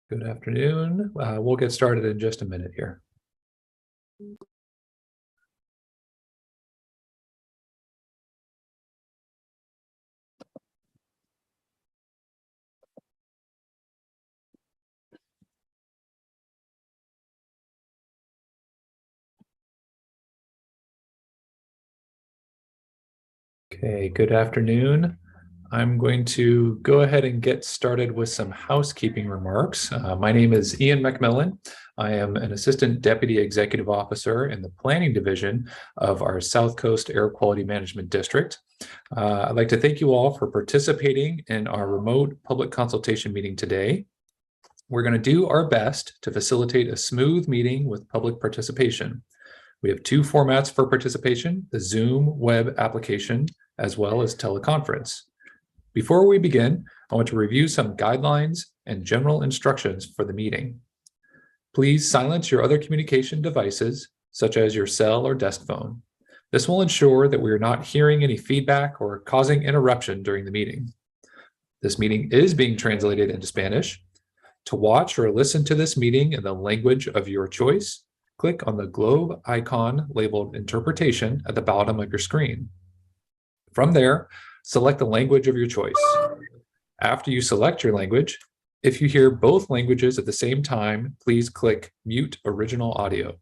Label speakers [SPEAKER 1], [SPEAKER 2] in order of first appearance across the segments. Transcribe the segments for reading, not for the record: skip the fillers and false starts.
[SPEAKER 1] Good afternoon. We'll get started in just a minute here. Okay, good afternoon. I'm going to go ahead and get started with some housekeeping remarks. My name is Ian McMillan. I am an Assistant Deputy Executive Officer in the Planning Division of our South Coast Air Quality Management District. I'd like to thank you all for participating in our remote public consultation meeting today. We're going to do our best to facilitate a smooth meeting with public participation. We have two formats for participation, the Zoom web application, as well as teleconference. Before we begin, I want to review some guidelines and general instructions for the meeting. Please silence your other communication devices, such as your cell or desk phone. This will ensure that we are not hearing any feedback or causing interruption during the meeting. This meeting is being translated into Spanish. To watch or listen to this meeting in the language of your choice, click on the globe icon labeled Interpretation at the bottom of your screen. From there, select the language of your choice. After you select your language, if you hear both languages at the same time, please click Mute Original Audio.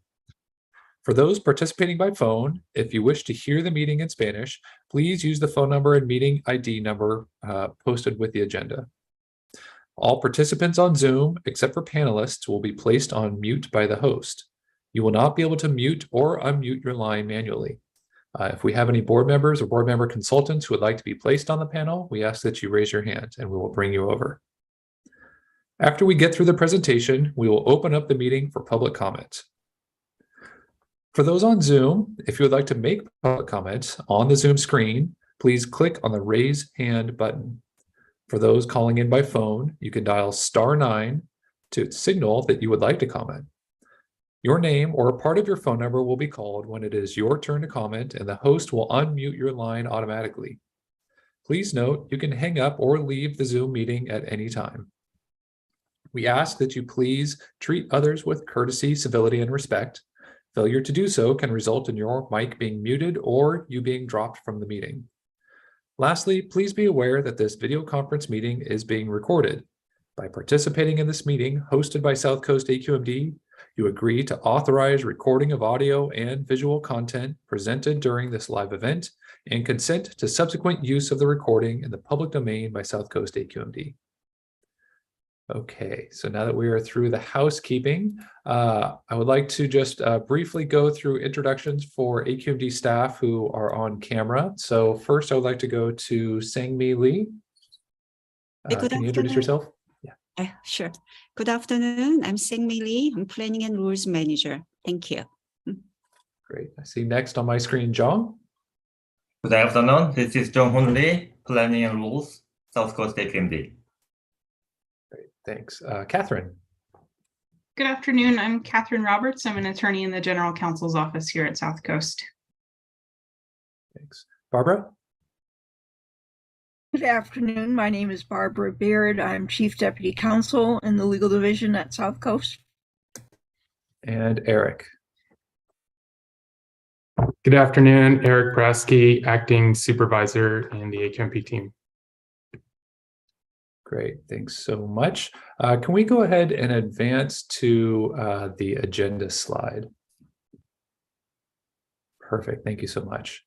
[SPEAKER 1] For those participating by phone, if you wish to hear the meeting in Spanish, please use the phone number and meeting ID number posted with the agenda. All participants on Zoom, except for panelists, will be placed on mute by the host. You will not be able to mute or unmute your line manually. If we have any board members or board member consultants who would like to be placed on the panel, we ask that you raise your hand and we will bring you over. After we get through the presentation, we will open up the meeting for public comment. For those on Zoom, if you would like to make public comments on the Zoom screen, please click on the raise hand button. For those calling in by phone, you can dial *9 to signal that you would like to comment. Your name or a part of your phone number will be called when it is your turn to comment, and the host will unmute your line automatically. Please note, you can hang up or leave the Zoom meeting at any time. We ask that you please treat others with courtesy, civility, and respect. Failure to do so can result in your mic being muted or you being dropped from the meeting. Lastly, please be aware that this video conference meeting is being recorded. By participating in this meeting hosted by South Coast AQMD, you agree to authorize recording of audio and visual content presented during this live event and consent to subsequent use of the recording in the public domain by South Coast AQMD. Okay, so now that we are through the housekeeping, I would like to just briefly go through introductions for AQMD staff who are on camera. So first, I would like to go to Sang-Mi Lee. Can you introduce yourself?
[SPEAKER 2] Yeah. Sure. Good afternoon. I'm Sang-Mi Lee. I'm Planning and Rules Manager. Thank you.
[SPEAKER 1] Great. I see next on my screen, Jong.
[SPEAKER 3] Good afternoon. This is Jong-Hoon Lee, Planning and Rules, South Coast AQMD.
[SPEAKER 1] Great. Thanks. Catherine.
[SPEAKER 4] Good afternoon. I'm Catherine Roberts. I'm an attorney in the General Counsel's office here at South Coast.
[SPEAKER 1] Thanks. Barbara.
[SPEAKER 5] Good afternoon. My name is Barbara Beard. I'm Chief Deputy Counsel in the Legal Division at South Coast.
[SPEAKER 1] And Eric.
[SPEAKER 6] Good afternoon. Eric Brasky, Acting Supervisor in the AQMP team.
[SPEAKER 1] Great. Thanks so much. Can we go ahead and advance to the agenda slide? Perfect. Thank you so much.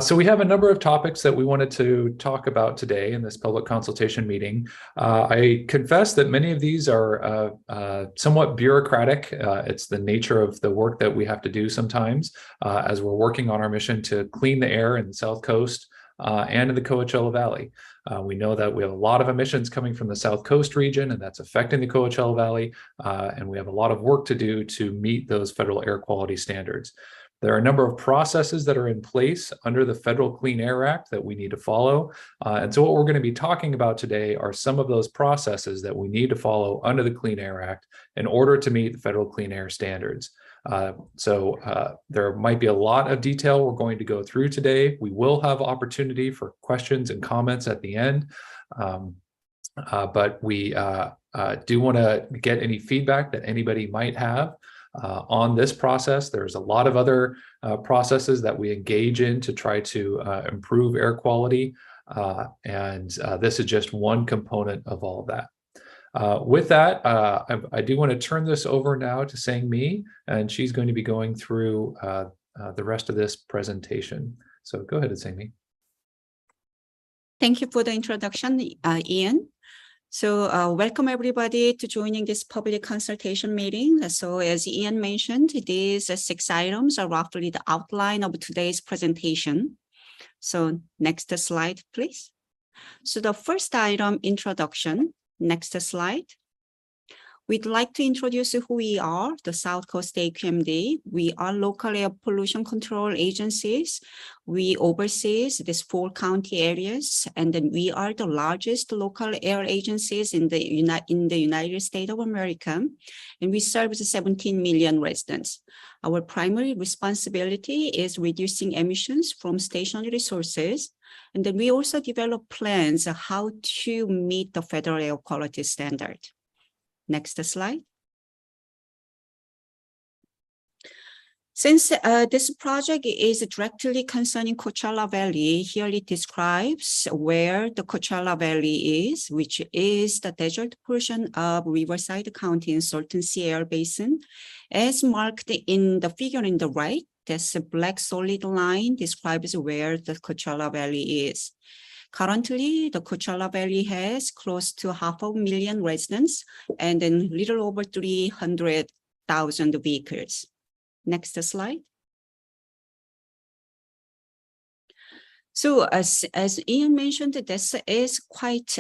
[SPEAKER 1] So we have a number of topics that we wanted to talk about today in this public consultation meeting. I confess that many of these are somewhat bureaucratic. It's the nature of the work that we have to do sometimes as we're working on our mission to clean the air in the South Coast and in the Coachella Valley. We know that we have a lot of emissions coming from the South Coast region, and that's affecting the Coachella Valley, and we have a lot of work to do to meet those federal air quality standards. There are a number of processes that are in place under the Federal Clean Air Act that we need to follow. And so what we're going to be talking about today are some of those processes that we need to follow under the Clean Air Act in order to meet the federal clean air standards. There might be a lot of detail we're going to go through today. We will have opportunity for questions and comments at the end. but we do want to get any feedback that anybody might have on this process. There's a lot of other processes that we engage in to try to improve air quality, and this is just one component of all of that. With that, I do want to turn this over now to Sang-Mi, and she's going to be going through the rest of this presentation. So go ahead, Sang-Mi.
[SPEAKER 2] Thank you for the introduction, Ian. So welcome everybody to joining this public consultation meeting. So as Ian mentioned, these 6 items are roughly the outline of today's presentation. So next slide, please. So the first item, introduction. Next slide. We'd like to introduce who we are, the South Coast AQMD. We are local air pollution control agencies. We oversee these 4 county areas, and then we are the largest local air agencies in the United States of America, and we serve 17 million residents. Our primary responsibility is reducing emissions from stationary sources, and then we also develop plans on how to meet the federal air quality standard. Next slide. Since this project is directly concerning Coachella Valley, here it describes where the Coachella Valley is, which is the desert portion of Riverside County in Salton Sea Air Basin. As marked in the figure in the right, this black solid line describes where the Coachella Valley is. Currently, the Coachella Valley has close to 500,000 residents and then little over 300,000 vehicles. Next slide. So as Ian mentioned, this is quite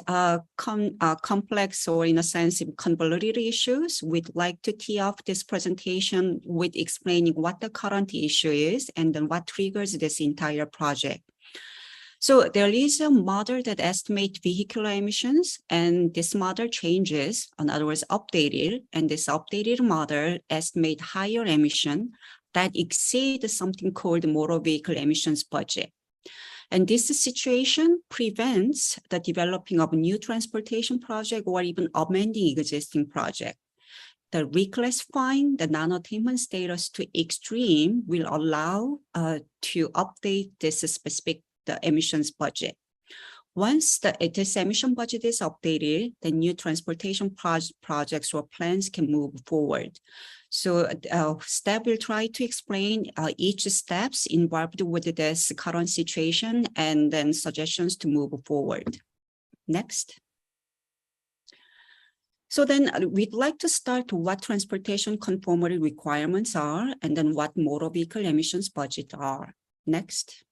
[SPEAKER 2] complex, or in a sense, convoluted issues. We'd like to tee off this presentation with explaining what the current issue is and then what triggers this entire project. So there is a model that estimates vehicular emissions, and this model changes, in other words, updated, and this updated model estimates higher emission that exceed something called motor vehicle emissions budget. And this situation prevents the developing of new transportation project or even amending existing project. The reclassifying the non-attainment status to extreme will allow to update this specific emissions budget. Once this emission budget is updated, the new transportation projects or plans can move forward. So Steph will try to explain each steps involved with this current situation and then suggestions to move forward. Next. So then we'd like to start what transportation conformity requirements are and then what motor vehicle emissions budget are. Next.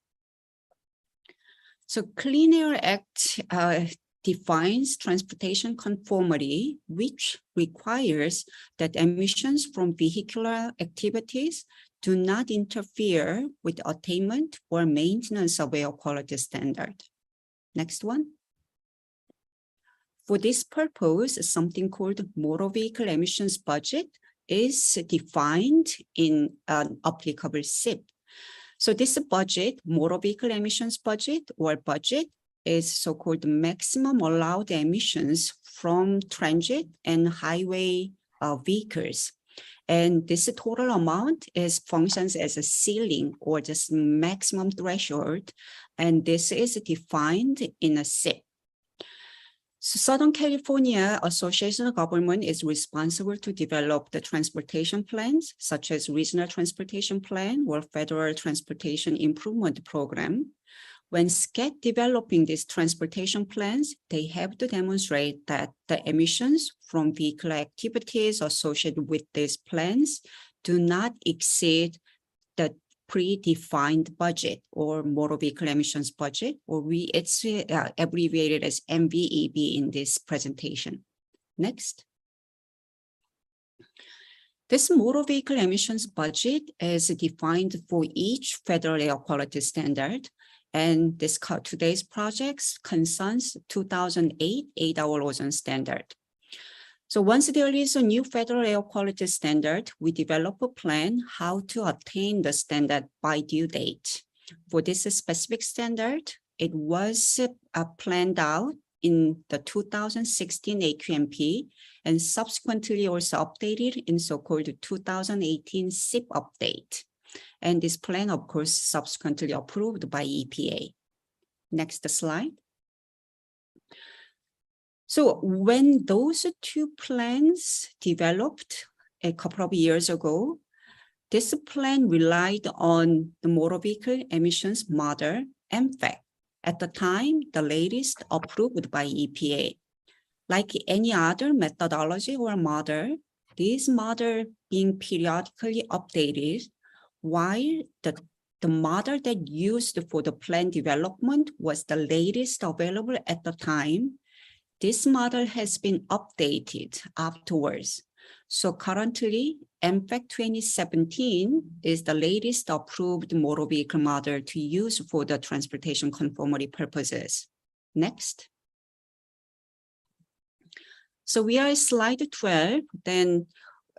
[SPEAKER 2] So Clean Air Act defines transportation conformity, which requires that emissions from vehicular activities do not interfere with attainment or maintenance of air quality standard. Next one. For this purpose, something called motor vehicle emissions budget is defined in an applicable SIP. So this budget, motor vehicle emissions budget or budget, is so-called maximum allowed emissions from transit and highway vehicles. And this total amount functions as a ceiling or just maximum threshold. And this is defined in a SIP. So Southern California Association of Government is responsible to develop the transportation plans, such as Regional Transportation Plan or Federal Transportation Improvement Program. When SCAT developing these transportation plans, they have to demonstrate that the emissions from vehicular activities associated with these plans do not exceed the predefined budget or motor vehicle emissions budget, or it's abbreviated as MVEB in this presentation. Next. This motor vehicle emissions budget is defined for each federal air quality standard, and this today's projects concerns 2008 8-hour ozone standard. So once there is a new federal air quality standard, we develop a plan how to obtain the standard by due date. For this specific standard, it was planned out in the 2016 AQMP and subsequently also updated in so-called 2018 SIP update. And this plan, of course, subsequently approved by EPA. Next slide. So when those two plans developed a couple of years ago, this plan relied on the motor vehicle emissions model, MFAC. At the time, the latest approved by EPA. Like any other methodology or model, this model being periodically updated, while the model that used for the plan development was the latest available at the time, this model has been updated afterwards. So currently, MFAC 2017 is the latest approved motor vehicle model to use for the transportation conformity purposes. Next. So we are at slide 12. Then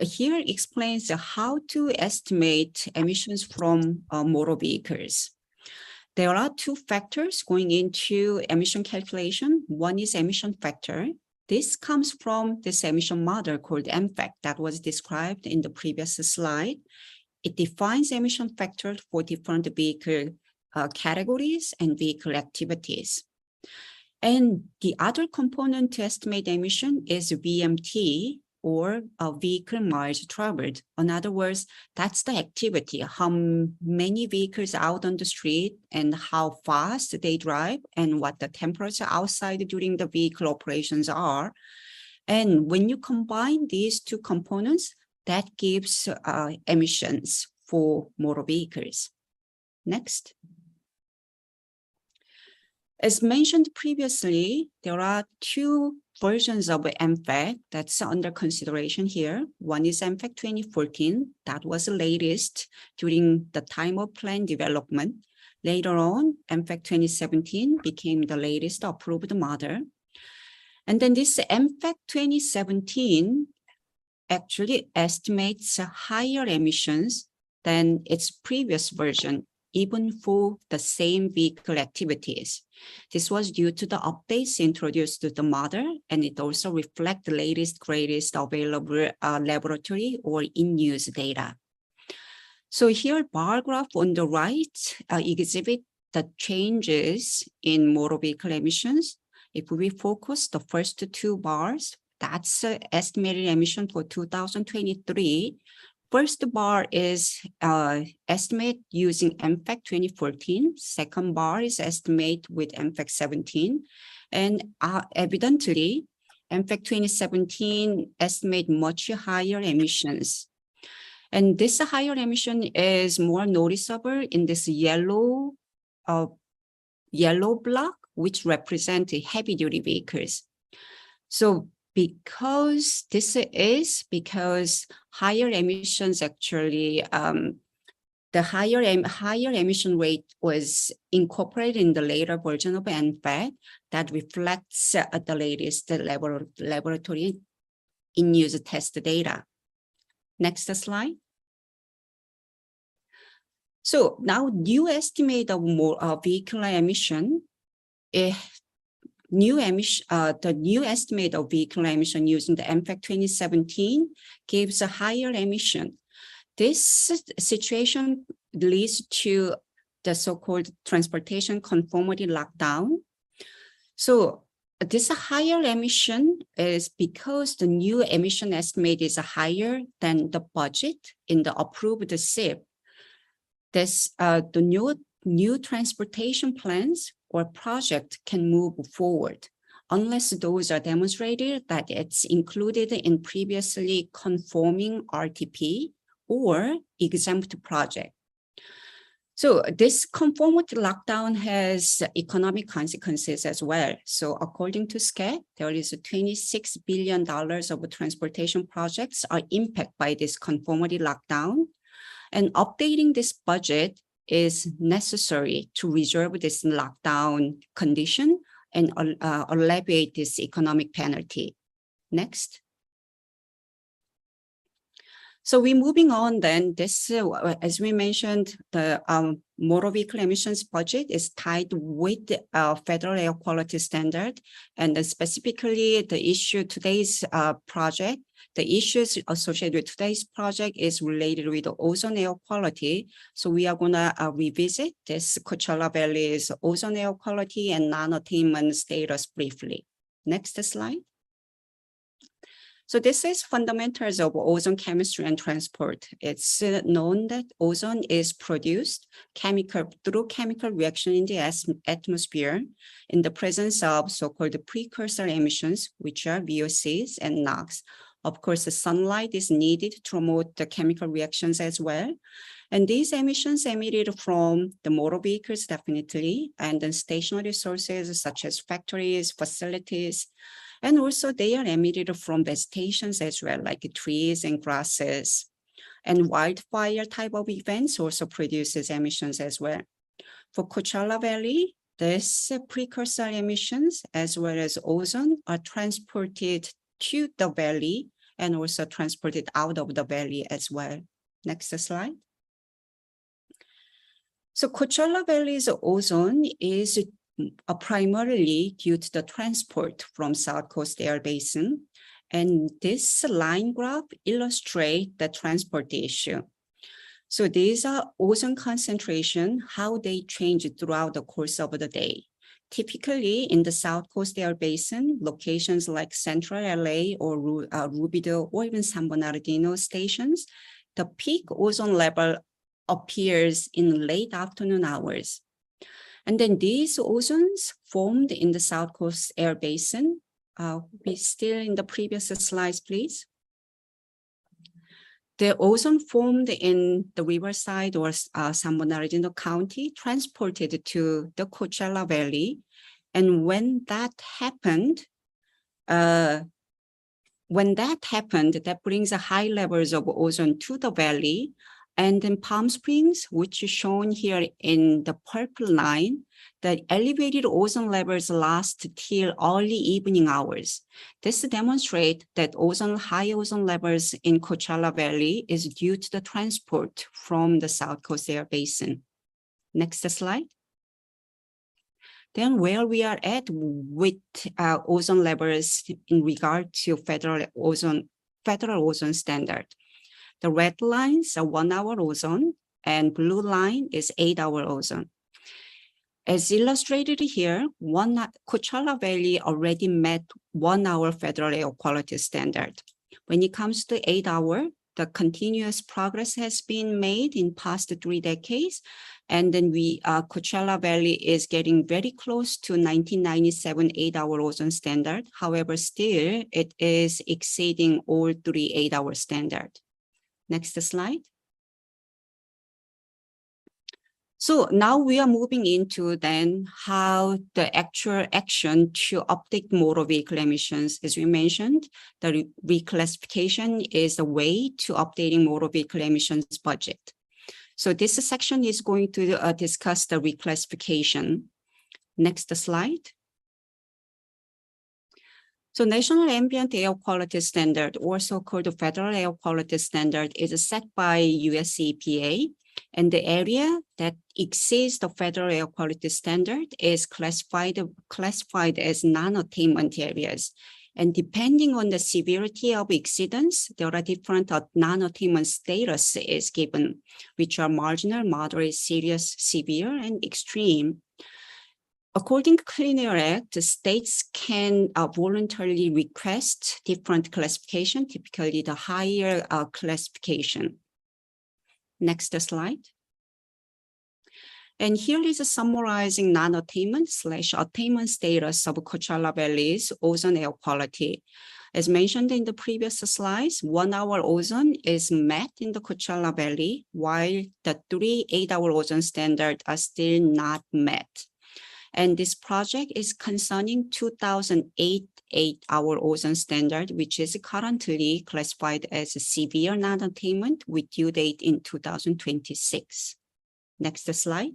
[SPEAKER 2] here explains how to estimate emissions from motor vehicles. There are two factors going into emission calculation. One is emission factor. This comes from this emission model called MFAC that was described in the previous slide. It defines emission factors for different vehicle categories and vehicle activities. And the other component to estimate emission is VMT, or vehicle miles traveled. In other words, that's the activity, how many vehicles out on the street and how fast they drive and what the temperature outside during the vehicle operations are. And when you combine these two components, that gives emissions for motor vehicles. Next. As mentioned previously, there are two versions of MFAC that's under consideration here. One is MFAC 2014, that was the latest during the time of plan development. Later on, MFAC 2017 became the latest approved model. And then this MFAC 2017 actually estimates higher emissions than its previous version, even for the same vehicle activities. This was due to the updates introduced to the model, and it also reflects the latest, greatest available laboratory or in-use data. So here, bar graph on the right exhibit the changes in motor vehicle emissions. If we focus the first two bars, that's estimated emission for 2023. First bar is estimate using MFAC 2014. Second bar is estimate with MFAC 17. And evidently, MFAC 2017 estimate much higher emissions. And this higher emission is more noticeable in this yellow block, which represent heavy-duty vehicles. So because higher emissions actually, the higher emission rate was incorporated in the later version of MFAC that reflects the latest laboratory in-use test data. Next slide. So now new estimate of vehicular emission. The new estimate of vehicular emission using the MFAC 2017 gives a higher emission. This situation leads to the so-called transportation conformity lockdown. So this higher emission is because the new emission estimate is higher than the budget in the approved SIP. The new transportation plans or project can move forward unless those are demonstrated that it's included in previously conforming RTP or exempt project. So this conformity lockdown has economic consequences as well. So according to SCAT, there is $26 billion of transportation projects are impacted by this conformity lockdown. And updating this budget is necessary to resolve this lockdown condition and alleviate this economic penalty. Next. So we're moving on then. This, as we mentioned, the motor vehicle emissions budget is tied with the federal air quality standard. And then specifically the issue today's project, the issues associated with today's project is related with the ozone air quality. So we are gonna revisit this Coachella Valley's ozone air quality and non-attainment status briefly. Next slide. So this is fundamentals of ozone chemistry and transport. It's known that ozone is produced through chemical reaction in the atmosphere in the presence of so-called precursor emissions, which are VOCs and NOx. Of course, the sunlight is needed to promote the chemical reactions as well. And these emissions emitted from the motor vehicles, definitely, and then stationary sources such as factories, facilities, and also they are emitted from vegetations as well, like trees and grasses. And wildfire type of events also produces emissions as well. For Coachella Valley, this precursor emissions as well as ozone are transported to the valley and also transported out of the valley as well. Next slide. So Coachella Valley's ozone is primarily due to the transport from South Coast Air Basin. And this line graph illustrates the transport issue. So these are ozone concentration, how they change throughout the course of the day. Typically in the South Coast Air Basin, locations like Central LA or Rubidoux or even San Bernardino stations, the peak ozone level appears in late afternoon hours. And then these ozones formed in the South Coast Air Basin. We still in the previous slides, please. The ozone formed in the Riverside or San Bernardino County transported to the Coachella Valley. And when that happened, that brings a high levels of ozone to the valley. And then Palm Springs, which is shown here in the purple line, the elevated ozone levels last till early evening hours. This demonstrates that high ozone levels in Coachella Valley is due to the transport from the South Coast Air Basin. Next slide. Then where we are at with ozone levels in regard to federal ozone standard. The red lines are 1 hour ozone and blue line is 8 hour ozone. As illustrated here, Coachella Valley already met 1 hour federal air quality standard. When it comes to 8 hour, the continuous progress has been made in past 3 decades. And then Coachella Valley is getting very close to 1997 8 hour ozone standard. However, still it is exceeding all 3 8 hour standard. Next slide. So now we are moving into then how the actual action to update motor vehicle emissions. As we mentioned, the reclassification is a way to updating motor vehicle emissions budget. So this section is going to discuss the reclassification. Next slide. So National Ambient Air Quality Standard, or so-called Federal Air Quality Standard, is set by US EPA, and the area that exceeds the Federal Air Quality Standard is classified as non-attainment areas. And depending on the severity of exceedance, there are different non-attainment status is given, which are marginal, moderate, serious, severe, and extreme. According to Clean Air Act, the states can voluntarily request different classification, typically the higher classification. Next slide. And here is a summarizing non-attainment / attainment status of Coachella Valley's ozone air quality. As mentioned in the previous slides, 1 hour ozone is met in the Coachella Valley, while the 3 8 hour ozone standard are still not met. And this project is concerning 2008 8 hour ozone standard, which is currently classified as a severe non-attainment with due date in 2026. Next slide.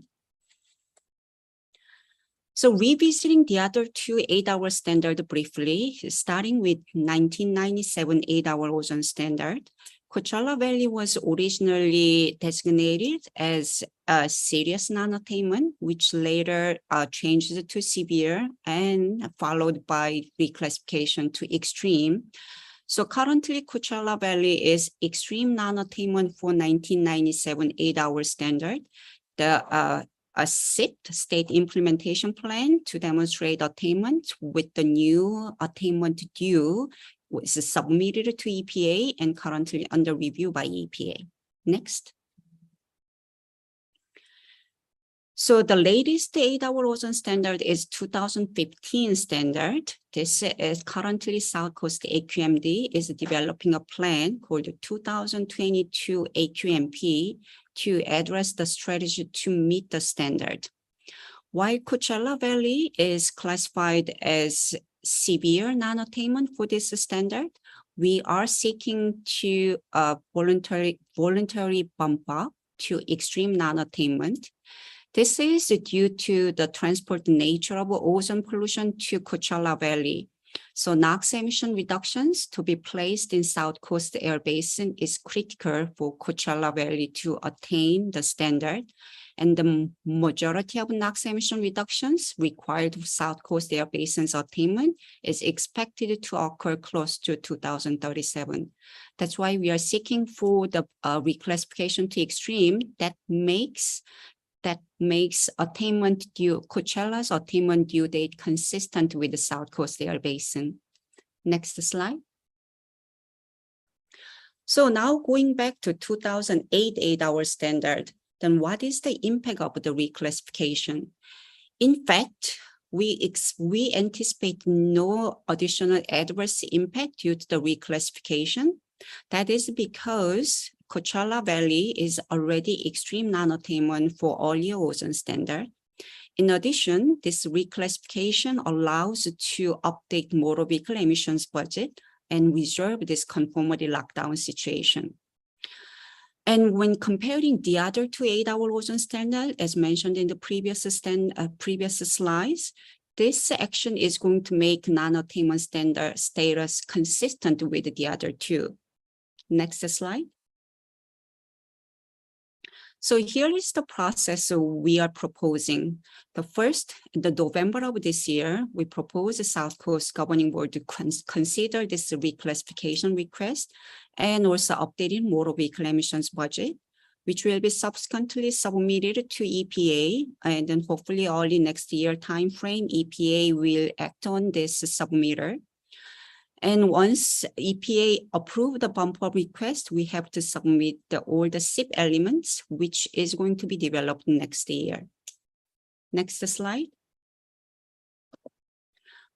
[SPEAKER 2] So revisiting the other 2 8 hour standard briefly, starting with 1997 8 hour ozone standard, Coachella Valley was originally designated as a serious non-attainment, which later changed to severe and followed by reclassification to extreme. So currently, Coachella Valley is extreme non-attainment for 1997 8-hour standard. A SIP, State Implementation Plan, to demonstrate attainment with the new attainment due was submitted to EPA and currently under review by EPA. Next. So the latest 8-hour ozone standard is 2015 standard. This is currently South Coast AQMD is developing a plan called 2022 AQMP to address the strategy to meet the standard. While Coachella Valley is classified as severe non-attainment for this standard, we are seeking to voluntary bump up to extreme non-attainment. This is due to the transport nature of ozone pollution to Coachella Valley. So NOx emission reductions to be placed in South Coast Air Basin is critical for Coachella Valley to attain the standard. And the majority of NOx emission reductions required for South Coast Air Basin's attainment is expected to occur close to 2037. That's why we are seeking for the reclassification to extreme that makes attainment due, Coachella's attainment due date consistent with the South Coast Air Basin. Next slide. So now going back to 2008 8-hour standard, then what is the impact of the reclassification? In fact, we anticipate no additional adverse impact due to the reclassification. That is because Coachella Valley is already extreme non-attainment for earlier ozone standard. In addition, this reclassification allows to update motor vehicle emissions budget and resolve this conformity lockdown situation. And when comparing the other two 8-hour ozone standard, as mentioned in the previous slides, this action is going to make non-attainment standard status consistent with the other two. Next slide. So here is the process we are proposing. The first, in the November of this year, we propose the South Coast Governing Board to consider this reclassification request and also updating motor vehicle emissions budget, which will be subsequently submitted to EPA, and then hopefully early next year timeframe, EPA will act on this submitter. And once EPA approve the bump up request, we have to submit all the SIP elements, which is going to be developed next year. Next slide.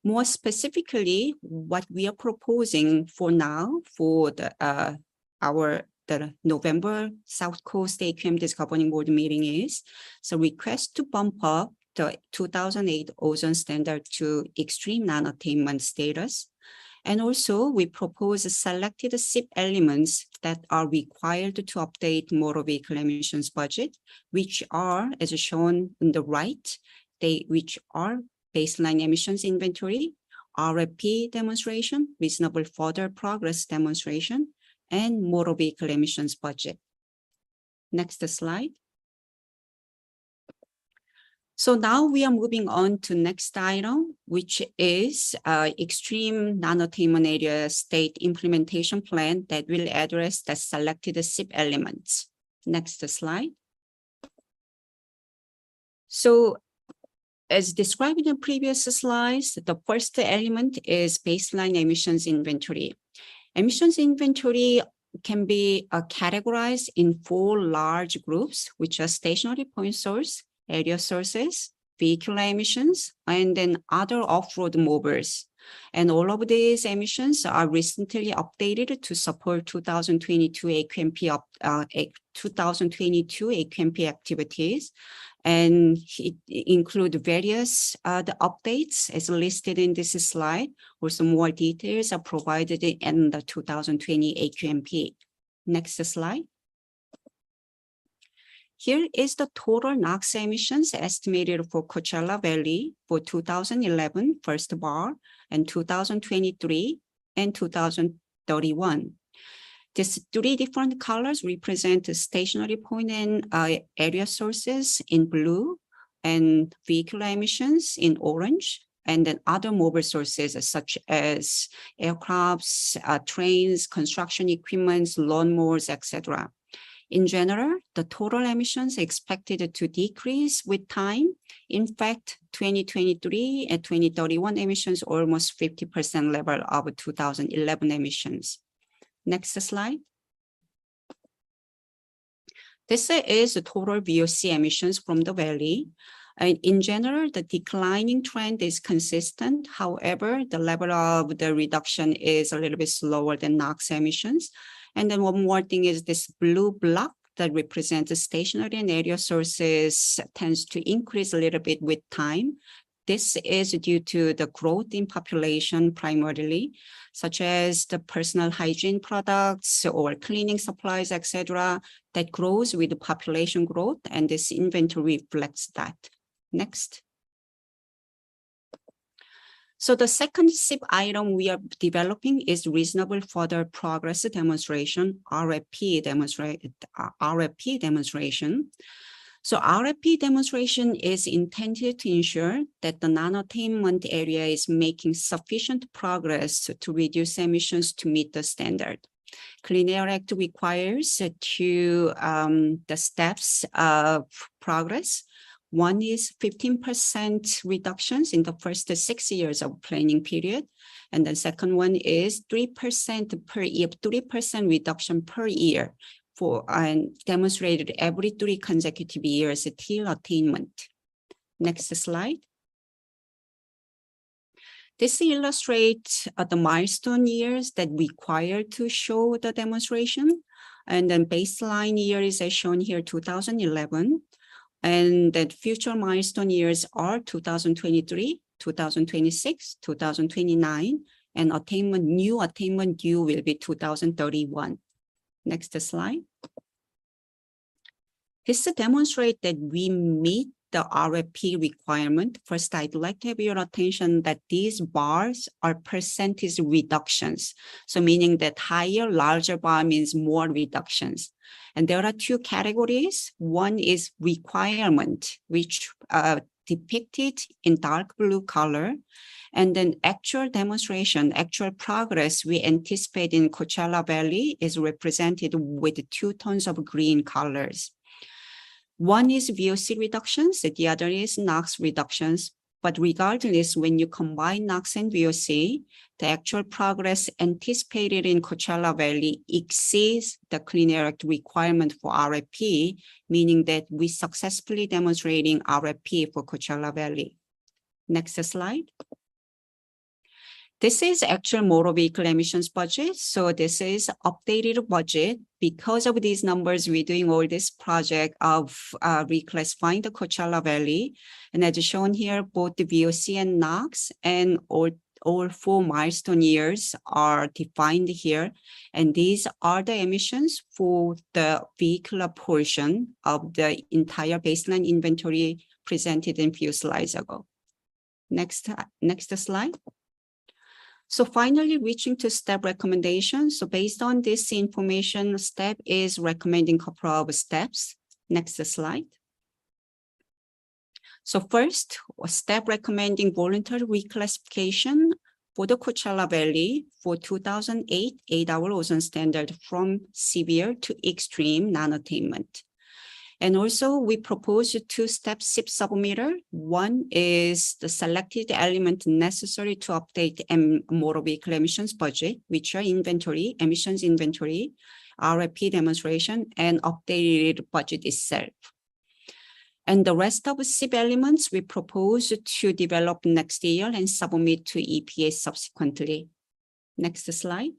[SPEAKER 2] More specifically, what we are proposing for now for the November South Coast AQMD Governing Board meeting is so request to bump up the 2008 ozone standard to extreme non-attainment status. And also we propose selected SIP elements that are required to update motor vehicle emissions budget, which are, as shown on the right, which are baseline emissions inventory, RFP demonstration, reasonable further progress demonstration, and motor vehicle emissions budget. Next slide. So now we are moving on to next item, which is extreme non-attainment area state implementation plan that will address the selected SIP elements. Next slide. So as described in the previous slides, the first element is baseline emissions inventory. Emissions inventory can be categorized in 4 large groups, which are stationary point source, area sources, vehicular emissions, and then other off-road movers. And all of these emissions are recently updated to support 2022 AQMP activities. And it include various the updates as listed in this slide, or some more details are provided in the 2020 AQMP. Next slide. Here is the total NOx emissions estimated for Coachella Valley for 2011 first bar and 2023 and 2031. These three different colors represent the stationary point and area sources in blue, and vehicular emissions in orange, and then other mobile sources such as aircrafts, trains, construction equipment, lawnmowers, etc. In general, the total emissions are expected to decrease with time. In fact, 2023 and 2031 emissions almost 50% level of 2011 emissions. Next slide. This is the total VOC emissions from the valley. And in general, the declining trend is consistent. However, the level of the reduction is a little bit slower than NOx emissions. And then one more thing is this blue block that represents the stationary and area sources tends to increase a little bit with time. This is due to the growth in population primarily, such as the personal hygiene products or cleaning supplies, etc., that grows with the population growth, and this inventory reflects that. Next. So the second SIP item we are developing is reasonable further progress demonstration, RFP demonstration. So RFP demonstration is intended to ensure that the non-attainment area is making sufficient progress to reduce emissions to meet the standard. Clean Air Act requires the steps of progress. One is 15% reductions in the first 6 years of planning period. And the second one is 3% per year, 3% reduction per year and demonstrated every 3 consecutive years till attainment. Next slide. This illustrates the milestone years that require to show the demonstration. And then baseline year is shown here, 2011. And that future milestone years are 2023, 2026, 2029, and new attainment due will be 2031. Next slide. This demonstrates that we meet the RFP requirement. First, I'd like to have your attention that these bars are percentage reductions. So meaning that higher, larger bar means more reductions. And there are 2 categories. One is requirement, which depicted in dark blue color. And then actual demonstration, actual progress we anticipate in Coachella Valley is represented with 2 tones of green colors. One is VOC reductions, the other is NOx reductions. But regardless, when you combine NOx and VOC, the actual progress anticipated in Coachella Valley exceeds the Clean Air Act requirement for RFP, meaning that we successfully demonstrating RFP for Coachella Valley. Next slide. This is actual motor vehicle emissions budget. So this is updated budget. Because of these numbers, we're doing all this project of reclassifying the Coachella Valley. And as shown here, both the VOC and NOx and all 4 milestone years are defined here. And these are the emissions for the vehicular portion of the entire baseline inventory presented in a few slides ago. Next slide. So finally, reaching to STEP recommendations. So based on this information, STEP is recommending a couple of steps. Next slide. So first, STEP recommending voluntary reclassification for the Coachella Valley for 2008 8-hour ozone standard from severe to extreme non-attainment. And also we propose 2-step SIP submitter. One is the selected element necessary to update motor vehicle emissions budget, which are inventory, emissions inventory, RFP demonstration, and updated budget itself. And the rest of SIP elements we propose to develop next year and submit to EPA subsequently. Next slide.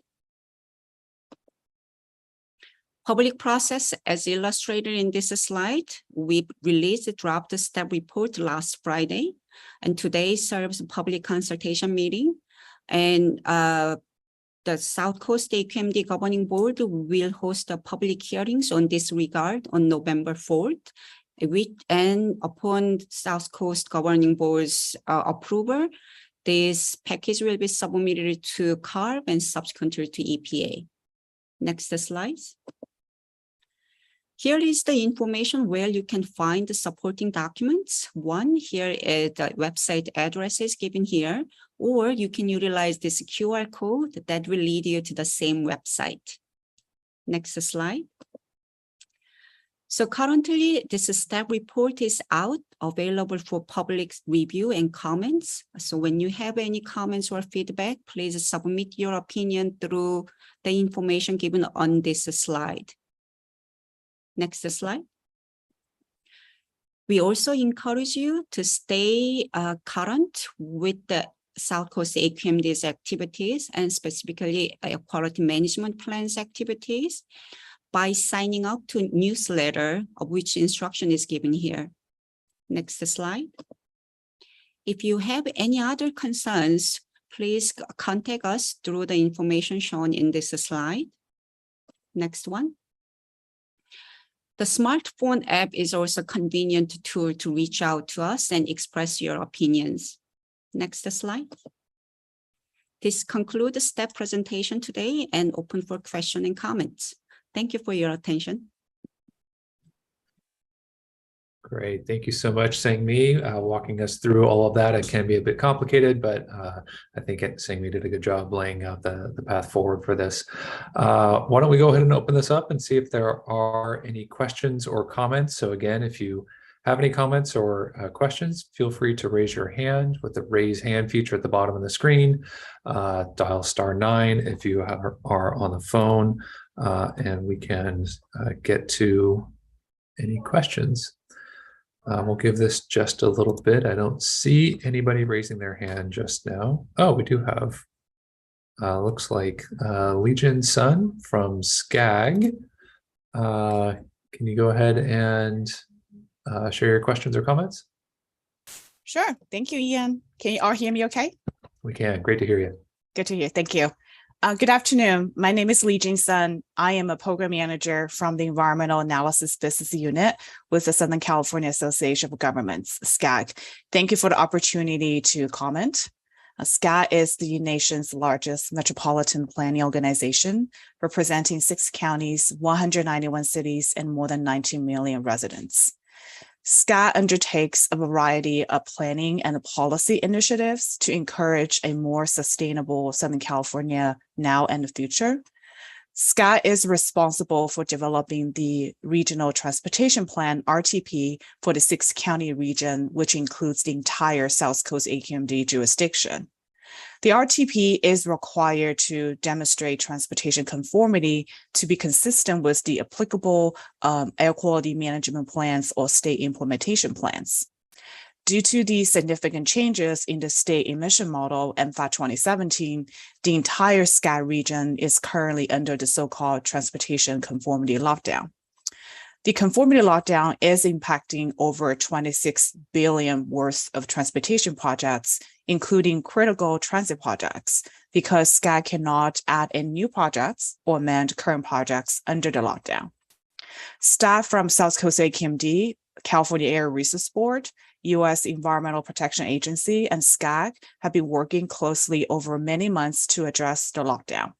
[SPEAKER 2] Public process, as illustrated in this slide, we released the draft STEP report last Friday, and today serves a public consultation meeting. And the South Coast AQMD Governing Board will host a public hearings on this regard on November 4th. And upon South Coast Governing Board's approval, this package will be submitted to CARB and subsequently to EPA. Next slide. Here is the information where you can find the supporting documents. One, here is the website addresses given here, or you can utilize this QR code that will lead you to the same website. Next slide. So currently, this staff report is out, available for public review and comments. So when you have any comments or feedback, please submit your opinion through the information given on this slide. Next slide. We also encourage you to stay current with the South Coast AQMD's activities and specifically quality management plans activities by signing up to newsletter, of which instruction is given here. Next slide. If you have any other concerns, please contact us through the information shown in this slide. Next one. The smartphone app is also a convenient tool to reach out to us and express your opinions. Next slide. This concludes the staff presentation today and open for question and comments. Thank you for your attention.
[SPEAKER 1] Great. Thank you so much, Sang-Mi, walking us through all of that. It can be a bit complicated, but I think Sang-Mi did a good job laying out the path forward for this. Why don't we go ahead and open this up and see if there are any questions or comments. So again, if you have any comments or questions, feel free to raise your hand with the raise hand feature at the bottom of the screen. Dial *9 if you are on the phone, and we can get to any questions. We'll give this just a little bit. I don't see anybody raising their hand just now. Oh, we do have, looks like Legion Sun from SCAG. Can you go ahead and share your questions or comments?
[SPEAKER 7] Sure. Thank you, Ian. Can you all hear me okay?
[SPEAKER 1] We can. Great to hear you.
[SPEAKER 7] Good to hear. Thank you. Good afternoon. My name is Legion Sun. I am a program manager from the Environmental Analysis Business Unit with the Southern California Association of Governments, SCAG. Thank you for the opportunity to comment. SCAG is the nation's largest metropolitan planning organization, representing 6 counties, 191 cities, and more than 19 million residents. SCAG undertakes a variety of planning and policy initiatives to encourage a more sustainable Southern California now and the future. SCAG is responsible for developing the Regional Transportation Plan, RTP, for the 6-county region, which includes the entire South Coast AQMD jurisdiction. The RTP is required to demonstrate transportation conformity to be consistent with the applicable air quality management plans or state implementation plans. Due to the significant changes in the state emission model, MFA 2017, the entire SCAG region is currently under the so-called transportation conformity lockdown. The conformity lockdown is impacting over 26 billion worth of transportation projects, including critical transit projects, because SCAG cannot add in new projects or amend current projects under the lockdown. Staff from South Coast AQMD, California Air Resources Board, U.S. Environmental Protection Agency, and SCAG have been working closely over many months to address the lockdown.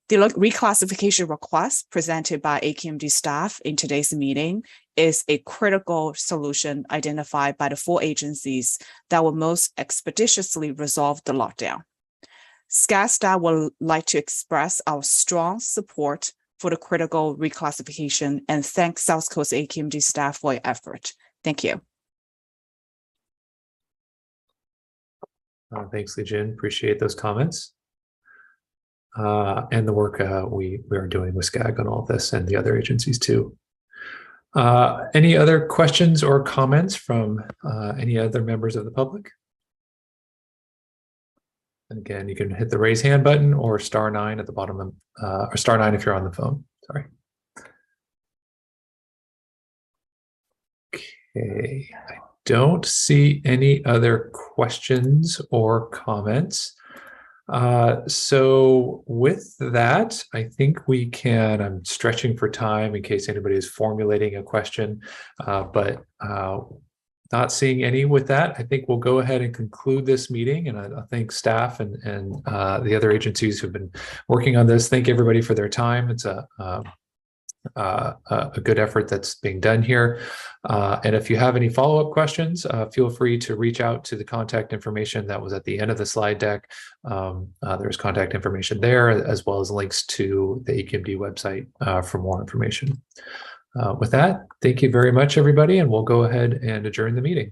[SPEAKER 7] The reclassification request presented by AQMD staff in today's meeting is a critical solution identified by the 4 agencies that will most expeditiously resolve the lockdown. SCAG staff would like to express our strong support for the critical reclassification and thank South Coast AQMD staff for your effort. Thank you.
[SPEAKER 1] Thanks, Legion. Appreciate those comments. And the work we are doing with SCAG on all of this and the other agencies too. Any other questions or comments from any other members of the public? And again, you can hit the raise hand button or *9 at the bottom of, or *9 if you're on the phone. Sorry. Okay, I don't see any other questions or comments. So with that, I think we can, I'm stretching for time in case anybody is formulating a question, but Not seeing any with that, I think we'll go ahead and conclude this meeting. And I thank staff and the other agencies who've been working on this. Thank everybody for their time. It's a good effort that's being done here. And if you have any follow-up questions, feel free to reach out to the contact information that was at the end of the slide deck. There's contact information there, as well as links to the AQMD website for more information. With that, thank you very much, everybody, and we'll go ahead and adjourn the meeting.